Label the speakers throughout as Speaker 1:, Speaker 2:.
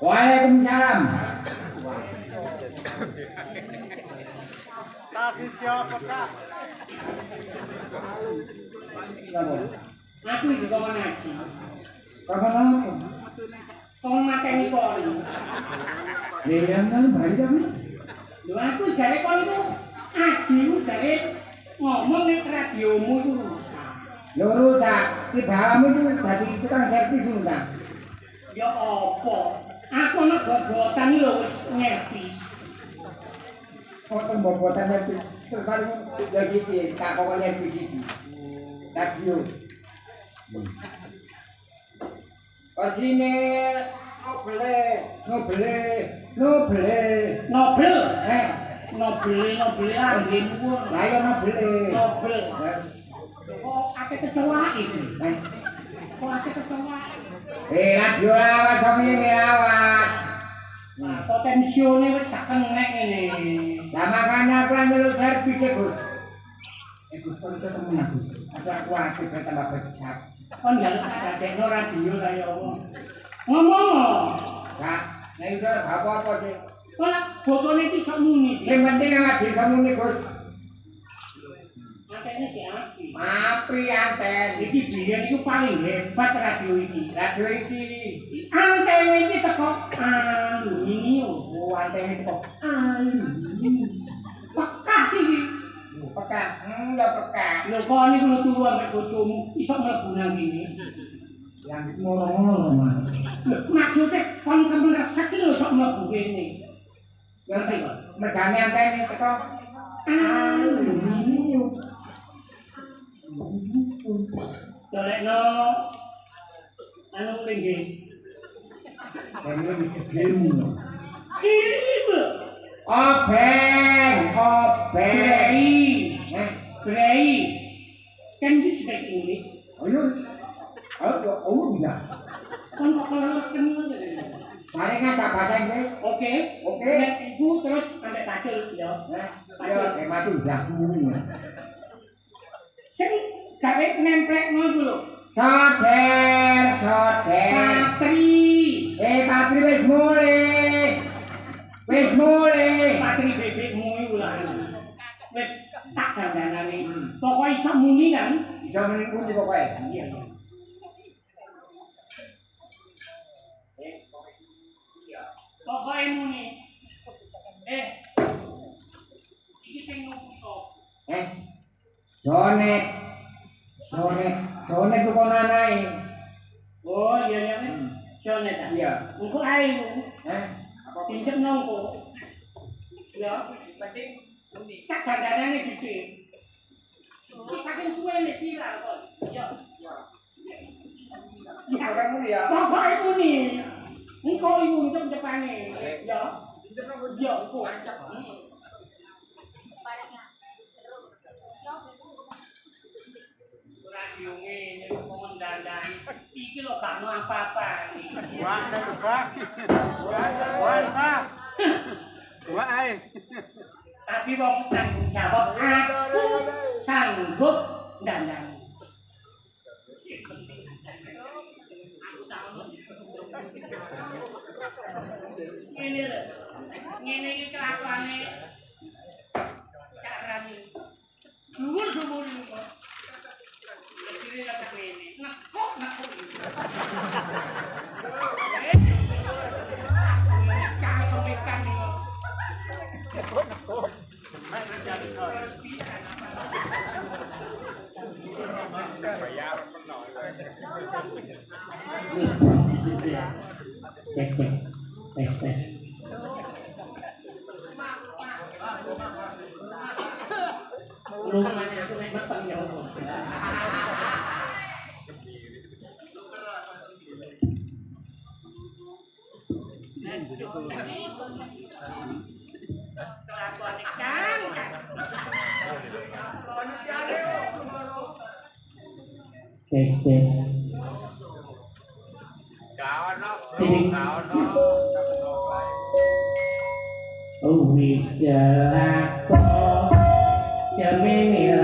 Speaker 1: Waalaikumsalam.
Speaker 2: Kasih siapa kak?
Speaker 3: Aku itu kawan ngaji.
Speaker 1: Kapan apa?
Speaker 3: Kawan mateni kon.
Speaker 1: Yang kan bari kan?
Speaker 3: Lho aku jare kon itu aji ku jare ngomong ning radiomu itu rusak.
Speaker 1: Lho rusak, tibamu itu dadi tukang servis undang.
Speaker 3: Ya apa? Aku nek bobotan lho wis nyervis.
Speaker 1: Potong bobotan servis. Terus baru ya siki, tak pokoknya servis iki. Radio. Kasine Nobel.
Speaker 3: Nobel anggemu.
Speaker 1: Lah ya
Speaker 3: Nobel. Kok akeh kecoa iki? Kok akeh kecoa?
Speaker 1: Radio awas sampeyan awas.
Speaker 3: Nah, potensione wis sak kenek ngene.
Speaker 1: Lah makane aku lan nyeluk servis e, Gus. Gus kok iso temen Gus. Ada aku akeh tambah becak.
Speaker 3: Kon njaluk tak dadekno radio kaya apa. Ngomong.
Speaker 1: Kak, nek iso apa-apa sih.
Speaker 3: Kok botone iki sok muni.
Speaker 1: Sing penting awak bisa muni, Gus.
Speaker 3: Antene si api.
Speaker 1: Api anten.
Speaker 3: Iki biyen iku paling hebat radio iki.
Speaker 1: Radio iki.
Speaker 3: Antene iki teko aluminium.
Speaker 1: Oh, anten iki kok. Aluminium.
Speaker 3: Pekah iki.
Speaker 1: Pekak. Enggak pekak.
Speaker 3: Lho kok niku lu turu ambek bojomu iso mlebu nang kene.
Speaker 1: Yang ngono-ngono, Mas.
Speaker 3: Lho maksude kon kemen resek iki lho iso mlebu kene.
Speaker 1: Ngerti kok? Megane anten teko aluminium.
Speaker 3: Dolekno anu linggis.
Speaker 1: Ini dikemu.
Speaker 3: Kiri.
Speaker 1: Obeng.
Speaker 3: Grey. Grey. Can you speak English?
Speaker 1: Oh, bisa.
Speaker 3: Kon kok keleleken aja.
Speaker 1: Mari ngajak bahasa Inggris.
Speaker 3: Oke. Nek iku terus sampai pacul ya.
Speaker 1: Ayo, maju blas mulu.
Speaker 3: Sing gawe nemplekno iku lho.
Speaker 1: Soder.
Speaker 3: Patri.
Speaker 1: Patri wis mulih.
Speaker 3: Patri bebekmu iku lho. Wis tak dandanane. Pokoke iso muni kan?
Speaker 1: Bisa menunggu di pokoke.
Speaker 3: Iya. Pokoke muni. Iki sing nuku.
Speaker 1: Jonet tuh kon anae.
Speaker 3: Oh iya kan. Jonet ta?
Speaker 1: Iya.
Speaker 3: Engko ae lu.
Speaker 1: Apa
Speaker 3: Pinjam nongko. Ya, penting undi. Tak dandanane dhisik. Iki saking suwene sira kok. Ya.
Speaker 1: Ya, kamu ya.
Speaker 3: Pokoke muni. Engko iku untuk depane. Ya. Ya, engko. Radio ngene kok ndandani. Iki lho gak mau apa-apa iki.
Speaker 2: Wah, ae.
Speaker 3: Tapi wong tanggung jawab aku sanggup ndandani. Ngene lho. Ngene iki kelakuane Cak Rani. Dhuwur-dhuwur kok. Kiri lah tak ini. Nak kok. Kau pemikan ni. Tes. Rumah ni aku nak matang ya. Kelakuan ikan. Tes. Oh, wis kelakon jemene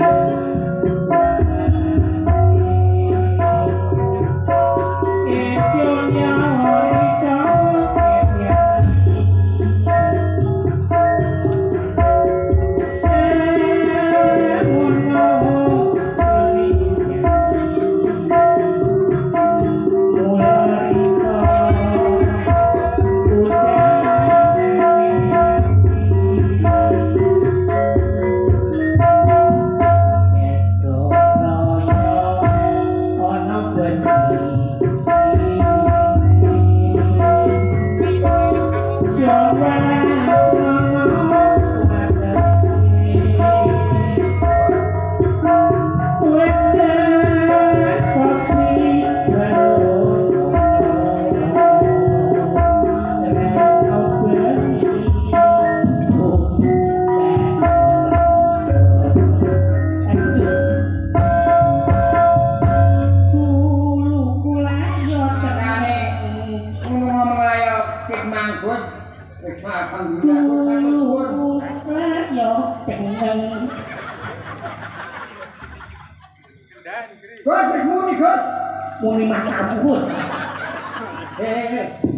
Speaker 3: muni macam pun.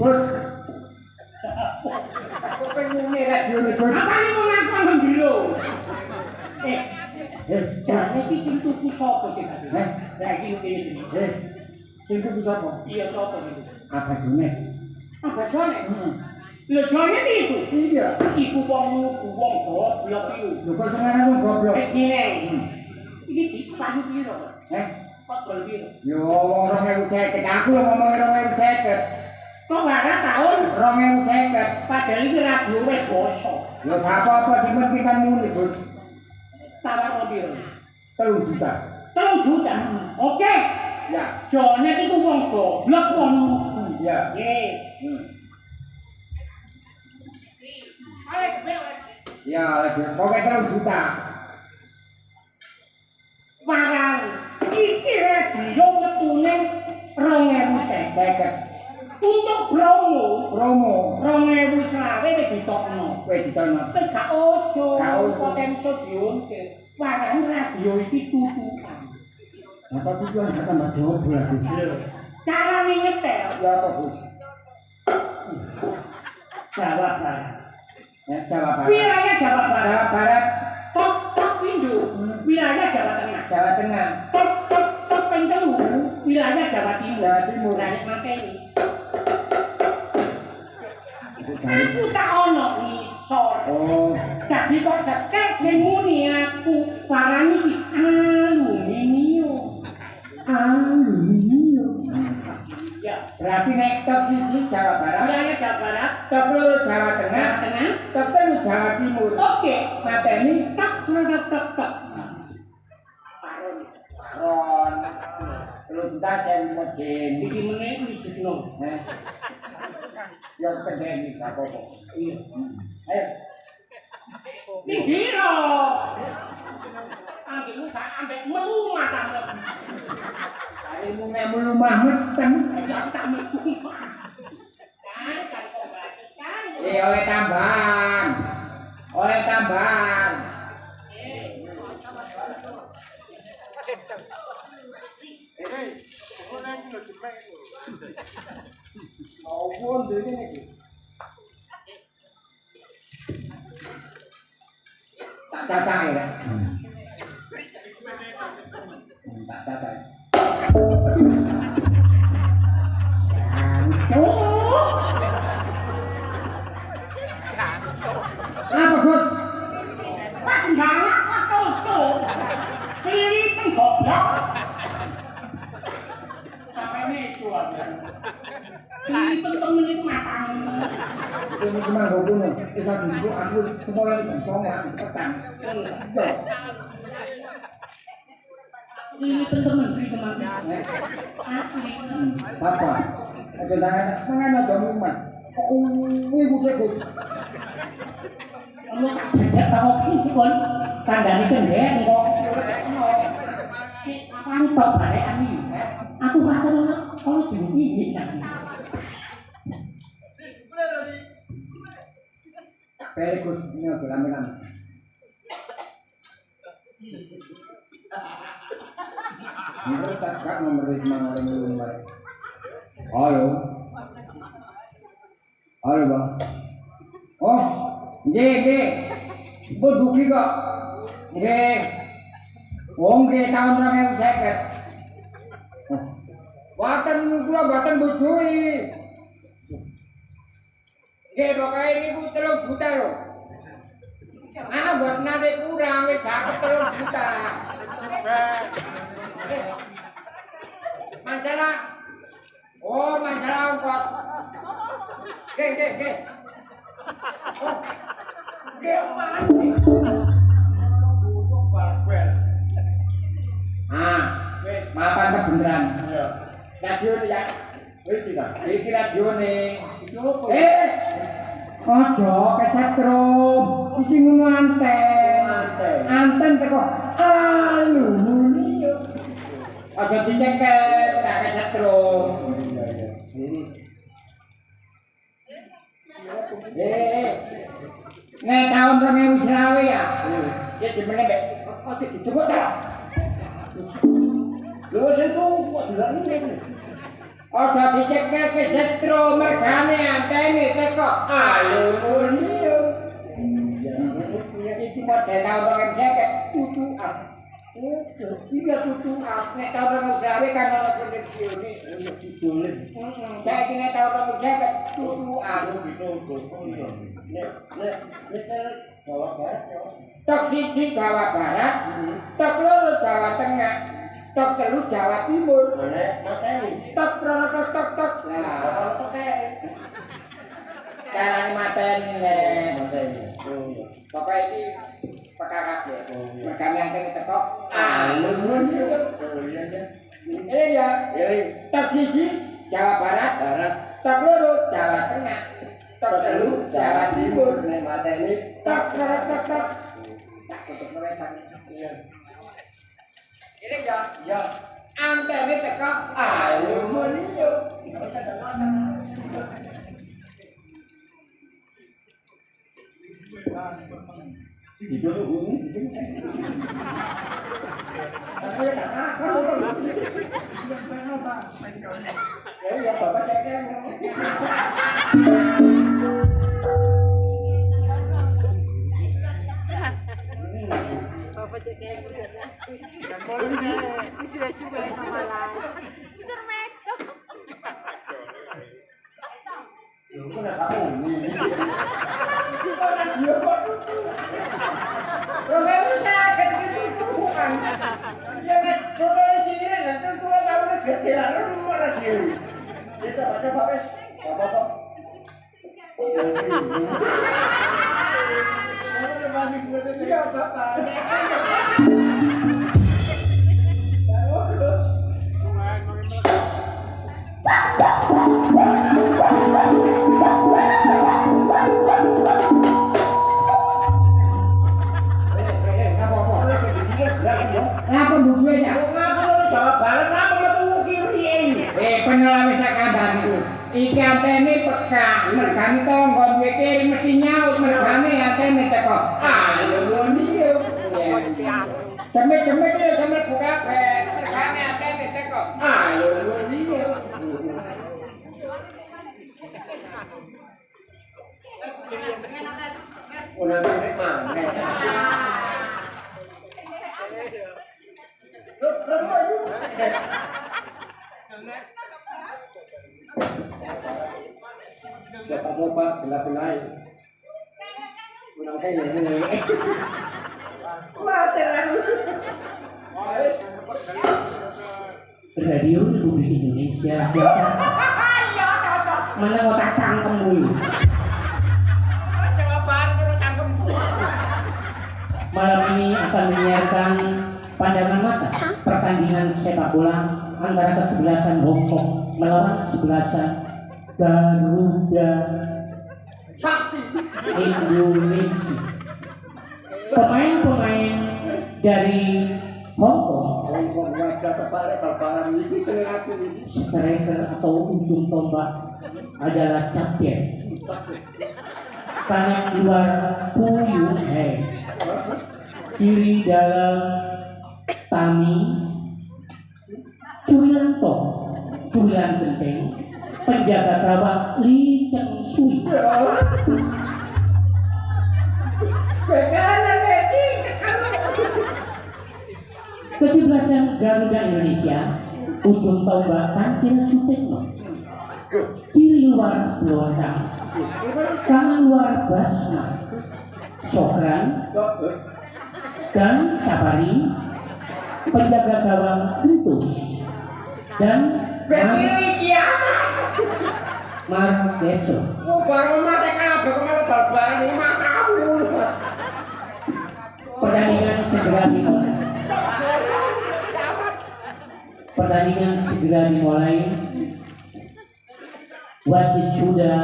Speaker 1: Gus. Aku pengen radio nih, Gus.
Speaker 3: Apa ini mau ngakon dulu? Jane iki sing tuku sapa sih tadi? Lah iki ngene.
Speaker 1: Sing tuku sapa?
Speaker 3: Iya sapa iki?
Speaker 1: Apa jone?
Speaker 3: Apa jone? Lho jone itu?
Speaker 1: Iya.
Speaker 3: Iku wong goblok iku.
Speaker 1: Lho kok sengaran wong goblok?
Speaker 3: Wis ngene. Iki dipayu piro? Kok piro?
Speaker 1: Yo wong 2050 aku lho ngomong 2050.
Speaker 3: Kok ora tahun
Speaker 1: 2050.
Speaker 3: padahal iki radio wis bosok.
Speaker 1: Lho gak apa-apa sing penting kan muni, Gus.
Speaker 3: Tawar piro?
Speaker 1: 3 juta.
Speaker 3: 3 juta. Oke.
Speaker 1: Ya.
Speaker 3: Jone itu wong goblok wong lugu.
Speaker 1: Ya.
Speaker 3: Nggih.
Speaker 1: Ya, pokoknya 3 juta.
Speaker 3: Barang iki radio metune 2050. Untuk promo 2000 wis ditokno.
Speaker 1: Wis ditokno.
Speaker 3: Wis gak oso potensi diuntir. Barang radio iki tutupan.
Speaker 1: Apa tujuan gak tambah double ya, Gus?
Speaker 3: Cara nyetel.
Speaker 1: Ya apa, Gus?
Speaker 3: Jawa Barat.
Speaker 1: Jawa Barat.
Speaker 3: Wilayah Jawa Barat.
Speaker 1: Jawa Barat.
Speaker 3: Top Indo. Wilayah Jawa Tengah.
Speaker 1: Jawa Tengah.
Speaker 3: Top Pentelu. Wilayah Jawa Timur.
Speaker 1: Jawa Timur.
Speaker 3: Lah nek mateni.
Speaker 1: Itu dari.
Speaker 3: Aku tak ono ngisor.
Speaker 1: Oh.
Speaker 3: Jadi kok sekek sing muni aku barang iki aluminium.
Speaker 1: Aluminium.
Speaker 3: Ya,
Speaker 1: Berarti nek top 1 Jawa Barat,
Speaker 3: wilayah Jawa Barat,
Speaker 1: top 2 Jawa Tengah, top 3 Jawa Timur.
Speaker 3: Oke,
Speaker 1: Mateni
Speaker 3: tak.
Speaker 1: Ron. Terus kita sen mesin.
Speaker 3: Iki meneh dijekno.
Speaker 1: Ya kedeni gak apa-apa.
Speaker 3: Iya.
Speaker 1: Ayo.
Speaker 3: Iki lho. Anggelmu gak ambek melumah ta.
Speaker 1: Kalimu melu mahmeteng.
Speaker 3: Ya tak metu. Kan kok kan.
Speaker 1: Oleh tambahan. Oleh tambahan. Maupun dene iki. Tak cacahe ya. Tak cacahe. Kenapa, Gus?
Speaker 3: Pas banget kok tuh. Pilih penggoblok. Sampai nesu aja. Pilih temen itu matang.
Speaker 1: Ini cuma ngomong nih. Kita dulu aku semua ini songong petang. Tuh.
Speaker 3: Pilih temen asli.
Speaker 1: Apa? Aja tangan aja rumah. Kuwi Gus.
Speaker 3: Kamu tak jajak tahu ini kon. Kandani kendhen kok. Apaan tok barek ani. Aku matur ono jenenge nang.
Speaker 1: Gus, Menurut kakak memberi semangat yang baik. Halo. Halo bang. Oh, nggih. Ibu dugi kok. Nggih. Wong nggih tahun 2050. Boten kula boten bojo iki. Nggih pokoke niku 3 juta lho. Buat nate kurang wis dapat 3 juta. Masalah. Oh, masalah ongkos. Nggih. Oh. Nggih, maafan kebenaran. Iya. Radio ya. Wis iki ta. Iki radione. Ojo kesetrum. Iki nganten. Anten teko alumni. Ojo dicengkel, tak kesetrum. Nek tahun 2020 ya. Ya dimene mbek kok dijupuk ta. Lho sentu kok dilane. Ojo dicengkel kesetrum mergane antene teko alumni. Iki model tahun 2020 tutukan. Iya tutukan. Nek tahun 2020 kan ana koneksione ono didolen. Saiki nek tahun 2020 tutukan. Nek Jawa Barat ya. Tok 1 Jawa Barat, tok 2 Jawa Tengah, tok 3 Jawa Timur. Nek mateni tok tok. Lah, tok carane mateni mateni. Pokoke iki pekakak ya. Mergane angke teko alumni. Iya. Tok 1 Jawa Barat, tok 2 Jawa Tengah. Tok 3 Jawa Timur nek mateni tok. Tak tutup wetan. Iya. Ini ya. Antene teko alumni. Itu tuh ya bapak ceknya.
Speaker 2: Bapak ceknya sudah malah. Sermecok.
Speaker 1: Lu kan tahu nih. Orang dia kok. Kalau saya gitu bukan. Jangan coba sini nanti gua tahu nih kecilan rumah lagi. Kita coba wes. Apa-apa. Iya, Bapak. Ngapa bukunya? Ngapa lu Jawa Barat ngapa metu kiri? Penyelamat wis tak kandhani. Iki antene pekak, mergane tangga duwe kiri mesti nyaut mergane antene teko. Alumni yo. Cemek-cemek yo cemek buka mergane antene teko. Alumni yo. Ora nek maneh. Bapak-bapak gelap-gelap. Kurang kaya ini.
Speaker 4: Radio Republik Indonesia Jakarta. Mana otak cangkemmu?
Speaker 3: Jawa Barat terus cangkemmu.
Speaker 4: Malam ini akan menyiarkan pandangan mata pertandingan sepak bola antara kesebelasan Hong Kong melawan kesebelasan Garuda Indonesia. Pemain-pemain dari Hong Kong, striker atau ujung tombak adalah Captain. Tangan luar Puyuh kiri dalam Tami, Cuilan Tok, Cuilan Genteng, penjaga gawang Li Cheng Sui.
Speaker 1: Bagaimana lagi?
Speaker 4: Kesebelasan Garuda Indonesia, ujung tombak Kanjeng Sutekno, kiri luar Lontang, kanan luar Basma, Sokran, dan Sapari, penjaga gawang Kentus, dan
Speaker 1: Berdiri kiamat.
Speaker 4: Margeso.
Speaker 1: Baru mati kabeh kemana bal-balan ini makamu.
Speaker 4: Pertandingan segera dimulai. Pertandingan segera dimulai. Wasit sudah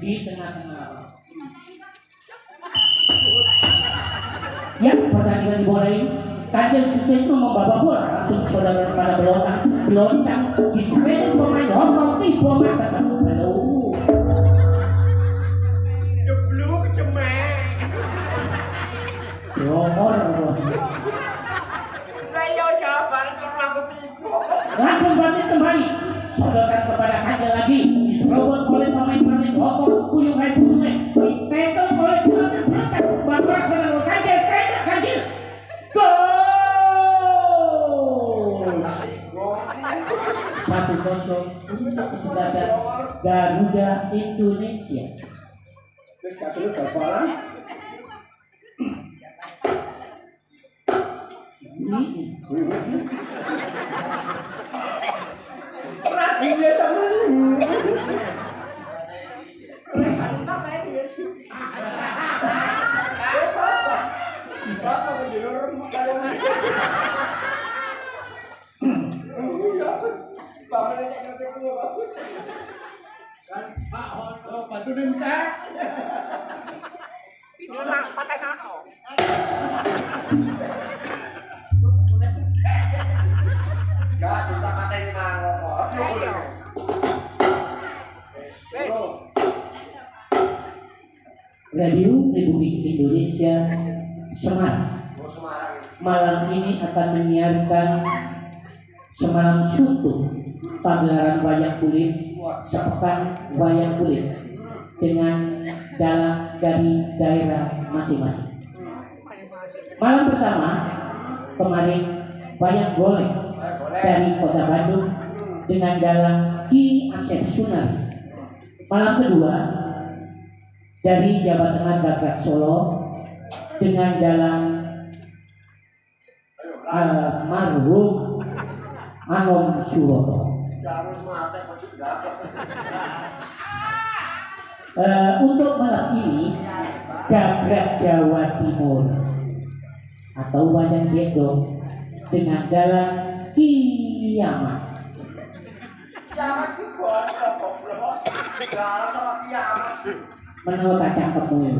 Speaker 4: di tengah-tengah. Ya, pertandingan dimulai. Kanjeng Sutekno membawa bola langsung saudara kepada Belontang diseret pemain Hongkong tiba mata belum.
Speaker 1: Jeblok cemek.
Speaker 4: Nomor
Speaker 1: Ayo jawaban kalau aku tipu.
Speaker 4: langsung balik kembali. Sodokan kepada Kanjeng lagi diserobot oleh pemain-pemain Hongkong puyung ditekel oleh Belontang. Bagus saudara Kanjeng. Gol 1-0 untuk kesebelasan Garuda Indonesia.
Speaker 1: Wis kadung bal-balan. Radine temen.
Speaker 3: Batu dentak.
Speaker 1: Gak kita mateni mangkok.
Speaker 4: Radio Republik Indonesia Semarang malam ini akan menyiarkan semalam syuting pagelaran wayang kulit sepekan wayang kulit dengan dalang dari daerah masing-masing. Malam pertama kemarin wayang golek dari kota Bandung dengan dalang Ki Asep Sunari. Malam kedua dari Jawa Tengah Bagrak Solo dengan dalang almarhum Anom Suroto. Untuk malam ini Gagrak Jawa Timur atau wayang gendong dengan dalang Kiamat.
Speaker 1: Kiamat itu goblok. Dalam sama kiamat.
Speaker 4: Menurut kacang kemul.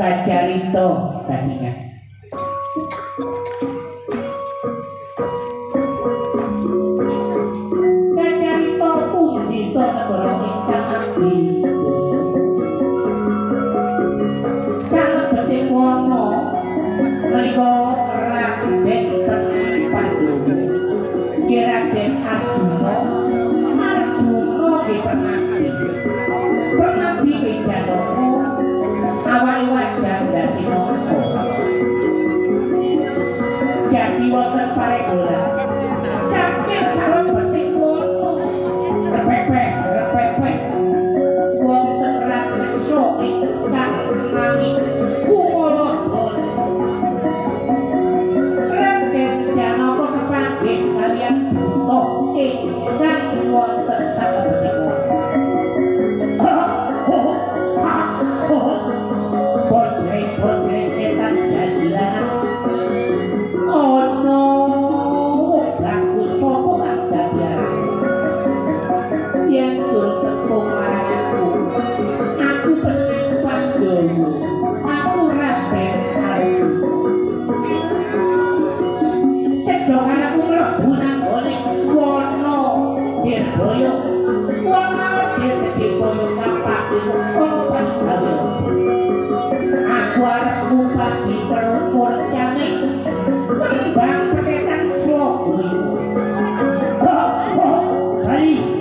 Speaker 4: Kacarito tadinya. jadi wonten paregolan saking salebeting wonten repepek wonten raseksa ingkang nami kumolodon Raden Janaka kepanggih kaliyan buta ingkang wonten salebeting bojreng setan jajilan ono bagus sapa kang dadiaran yen durung tepung marangku aku pengen Pandhawa aku Raden Arjuna sedo karo mlebu nang gone wana Dirgaya wana dadi koyo kapake ono Pandhawa aku arep bupati perporcane kembang peketan Slogoyo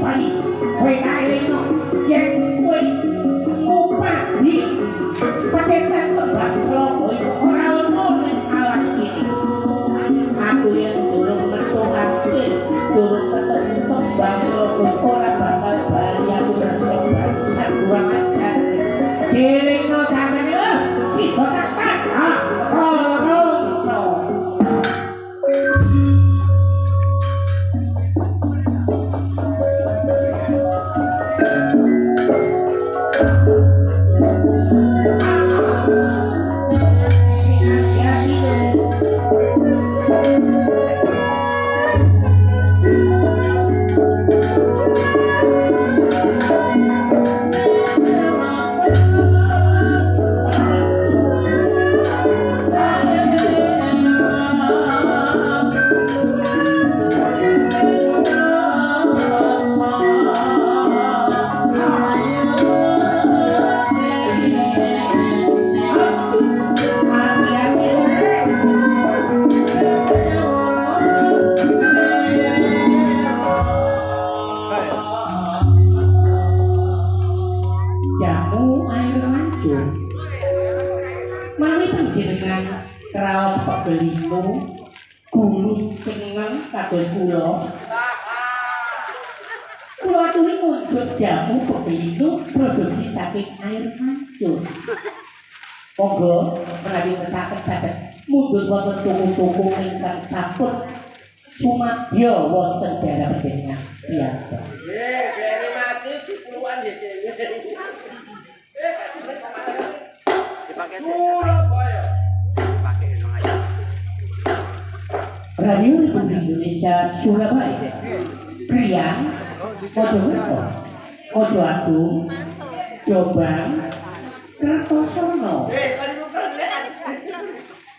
Speaker 4: bali kowe kaelino yen kowe bupati peketan kembang Slogoyo ora ono ning alas iki aku yen durung metokake durung ketemu kembang Slogoyo ora bakal bali aku rasa bangsa kurang ajar Kirino damene si kotak Rongso jamu air mancur mami panjenengan kraos pebelino gulu seneng kados kula kula aturi mundhut jamu pebelino produksi saking air mancur monggo menawi kesaken saged mundhut wonten toko-toko ingkang sampun sumadya wonten daerah panjenengan piyambak
Speaker 1: beri mati 10-an ya Surabaya.
Speaker 4: Radio Republik Indonesia Surabaya Priang Mojokerto Mojo Agung Jombang Kertosono
Speaker 1: Tadi bukan lihat.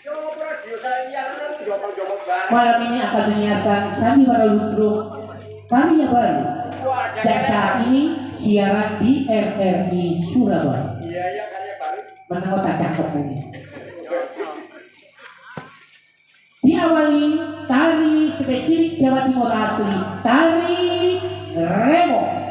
Speaker 1: Coba radio saya jomong-jomong banget.
Speaker 4: malam ini akan menyiarkan sandiwara ludruk karya baru dan saat ini siaran di RRI Surabaya
Speaker 1: Iya ya karya baru.
Speaker 4: menengok tak ketemu diawali tari spesifik Jawa Timur asli tari Remo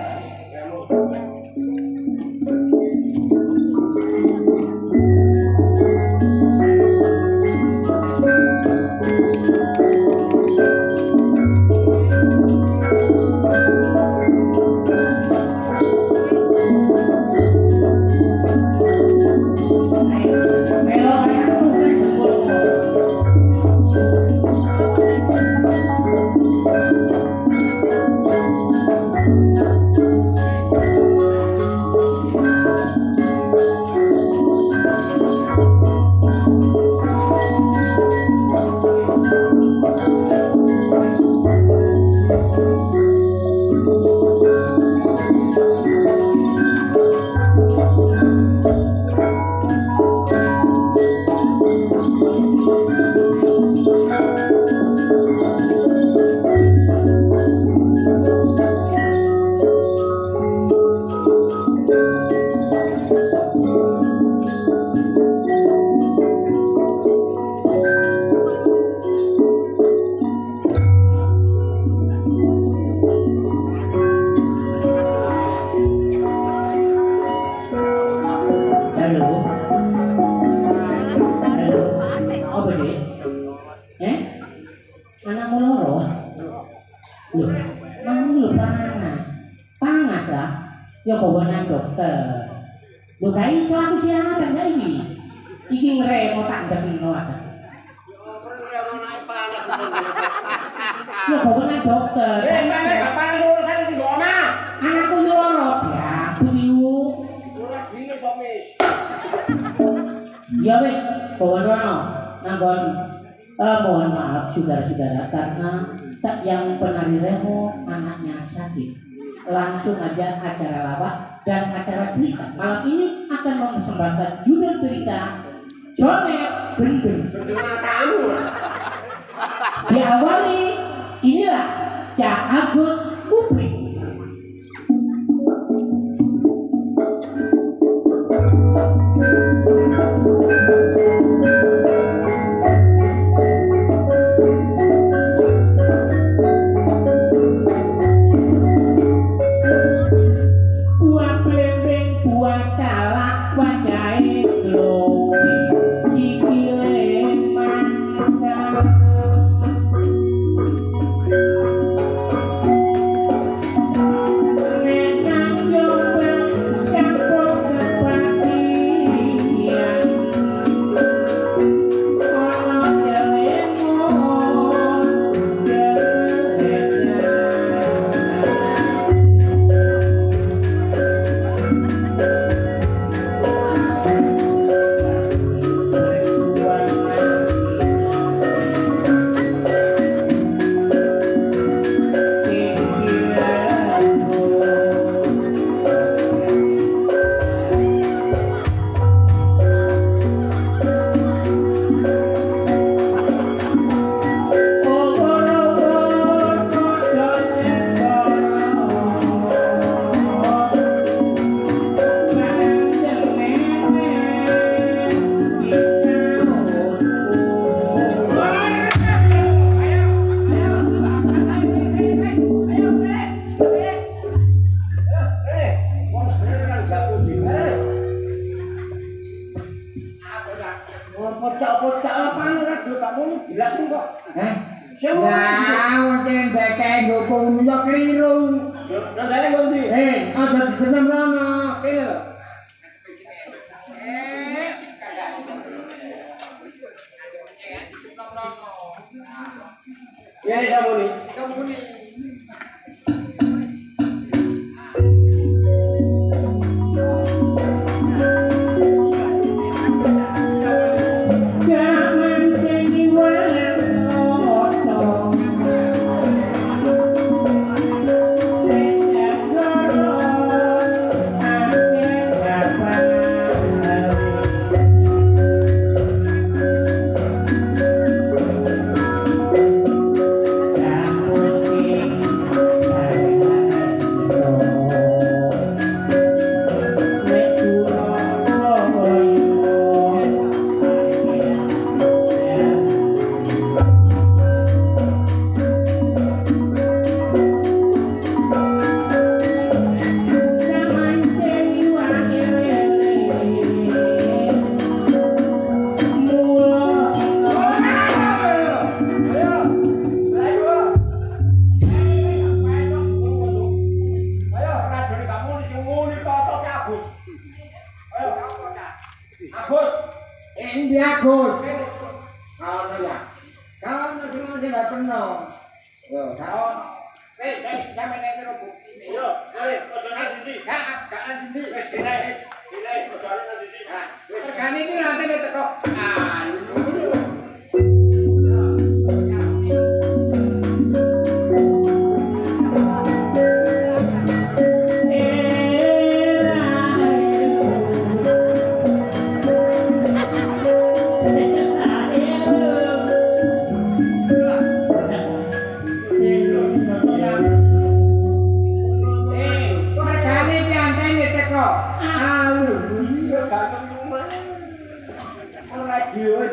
Speaker 4: Anakmu loro? Loh, mau lu panas. Panas lah. Ya bawa dokter. Loh gak iso aku siaran gak iki. Iki ngeremo tak ndekno aku. Ya bawa dokter.
Speaker 1: Gak panas urusan sing nggo omah.
Speaker 4: Anakku loro. Ya, beliau.
Speaker 1: Ora dine somis.
Speaker 4: Ya wis, bawa rono. Nanggon mohon maaf saudara-saudara karena tak yang penari remo anaknya sakit. Langsung aja acara lawak dan acara cerita malam ini akan mempersembahkan judul cerita Jonet Gendeng.
Speaker 1: Matamu.
Speaker 4: Diawali inilah Cak Agus Kupri.
Speaker 1: Pocak-pocak lapangan ora do tak muni jelas kok. Heh.
Speaker 4: Ya, wong sing dekek hukum yo kliru.
Speaker 1: Ndare ngondi?
Speaker 4: Aja diseneng rono. Kene lho.
Speaker 1: Ya ya muni.
Speaker 4: Agus. Kaono ya. Kaono sing gak peno. Yo, kaono. Wis, sampeyan nek karo buktine. Yo, ayo, ojo siji. Gak siji. Wis dileh, ojo siji. Ha, wis regane iki rantene teko. Ah,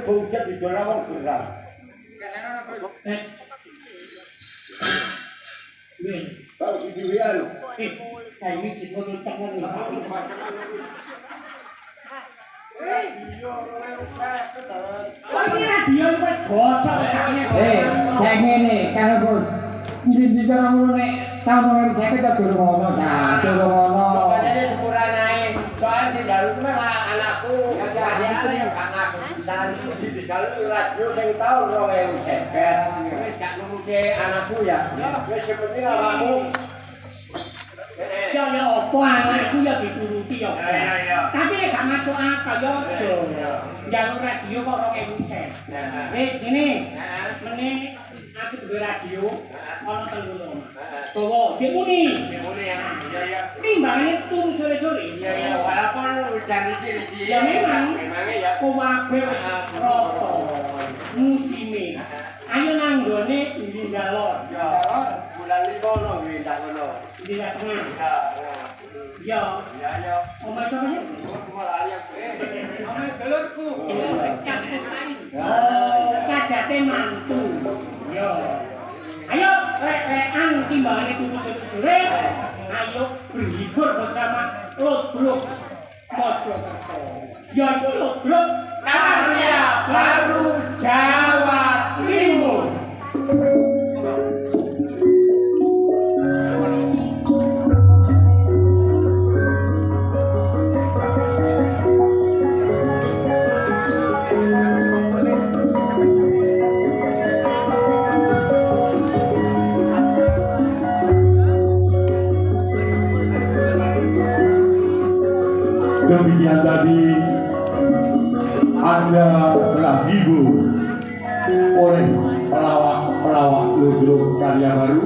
Speaker 1: bocah di dalam wong gerak.
Speaker 4: Win,
Speaker 1: Kau di dia lho.
Speaker 4: kayak ini sih kono tekan. Kok ini radio wis gosok sakne.
Speaker 1: Saya ngene kan Bos. Ndi cara ngono nek taun 2050 tak durung ono ta. Durung ono.
Speaker 3: Padahal sepurane ae. Soal sing jalu ku anakku. Ya anakku pisan iki jalu radio sing taun 2050. Wis gak nuruti anakku ya. Wis sepenting awakmu.
Speaker 4: Ya opo anakku ya dituruti ya. Tapi nek gak masuk akal ya ojo. Jalur radio kok 2000. Wis ngene. Meneh aku duwe radio ana telu. Tuwa, dimuni.
Speaker 3: Ya.
Speaker 4: Timbangane turu sore-sore.
Speaker 3: Ya, walaupun hujan iki.
Speaker 4: Ya memang.
Speaker 3: Ya.
Speaker 4: Kuwabe wis rata. Musime. Ayo nang nggone Ndalor.
Speaker 3: Ya, bulan 5 no kuwi tak ngono.
Speaker 4: Di tengah.
Speaker 3: Ya.
Speaker 4: Ya.
Speaker 3: Ya.
Speaker 4: Omah sapa ya?
Speaker 3: Cuma lali aku. Omah dulurku.
Speaker 4: Oh, kadate mantu. Yo. Ayo rek-rekan timbangane turu sore. Ayo berlibur bersama Lodruk Mojokerto. Ya itu Lodruk
Speaker 3: Karya Baru Jawa Timur.
Speaker 5: Demikian tadi Anda telah dihibur oleh pelawak-pelawak Lodruk Karya Baru